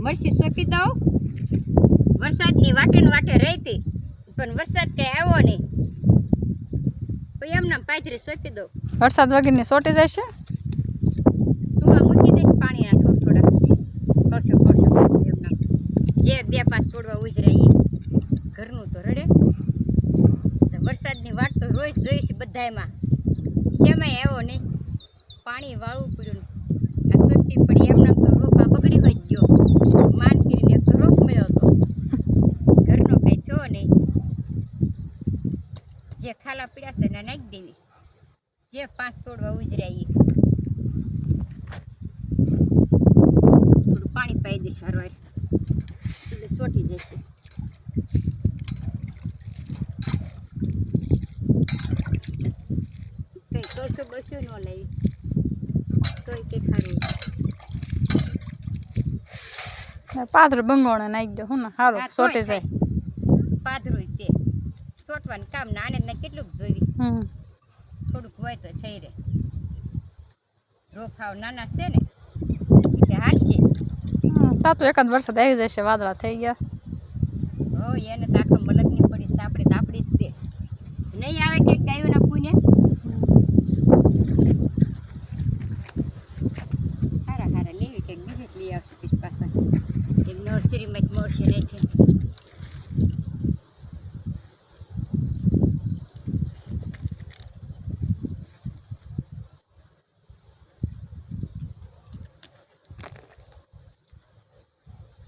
મરસી સોંપી દઉં. વરસાદની વાટે ને વાટે રહેતી પણ વરસાદ કંઈ આવ્યો નહીં. પછી એમને પાથરી સોંપી દઉં. વરસાદ વગરની સોટી જાય છે. ટૂંકા મૂકી દઈશ પાણીના થોડા કરશો એમને જે 2-5 છોડવા ઉજરાય ઘરનું તો રડે. વરસાદની વાટ તો રોજ જોઈશ બધાયમાં. શેમાંય આવ્યો નહીં. પાણી વાળવું પડ્યું. આ સોંપી પડી એમને તો રોપા બગડી હોય ગયો. માન કરીને એક તો રોપ મળ્યો હતો. ઘરનો કંઈ થયો નહીં. જે ખાલા પીડ્યા છે ને નાખી દેવી. જે 5 છોડવા ઉજરાય થોડું પાણી પાઈ દઈશ હરવાર એટલે સોટી જશે. કંઈ 100-200 ન લાવી તોય કંઈ ખારું. પાથરું બંગોળે નાખી દો હું ને સારું સોટી જાય. પાથરું તે સોટવાનું કામ ને આને કેટલુંક જોઈ. થોડુંક હોય તો થઈ રહે. રોફાવ નાના છે ને એટલે હાલશે. તો એકાદ વરસાદ આવી જશે. વાદળા થઈ ગયા. હો એને તો આખા મલક નહીં પડી. આપણે તો આપણી જ તે નહીં આવે કે ગાયોના પૂને હારા લેવી કંઈક બીજી જ લઈ આવશું. પછી પાછા એક નર્સરીમાં જ મળશે રહેશે.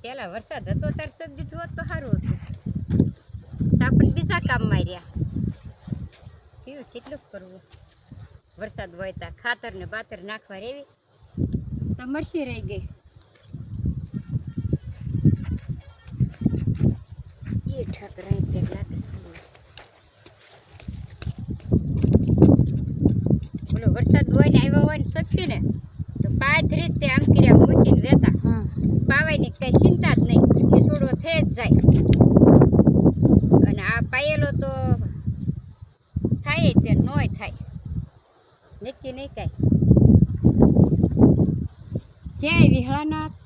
પેલા વરસાદ હતો ત્યારે સોંપી દીધું હોત તો સારું હતું. આપણે બીજા કામમાં રહ્યા. કેવું કેટલું કરવું. વરસાદ હોય ત્યાં ખાતર ને બાતર નાખવા રેવી તો મરસી રહી ગઈ. એ ઠાકરા કેટલાક બોલો વરસાદ હોય ને આવ્યો હોય ને સોંપી ને તો 5 રીતે આમ કર્યા મૂકીને વેતા પાવાની કઈ ચિંતા જ નહીં. એ છોડવો થઈ જ જાય. અને આ પાયેલો તો થાય તે નોય થાય નક્કી નહીં કાંઈ. જય વિહળાનાથ.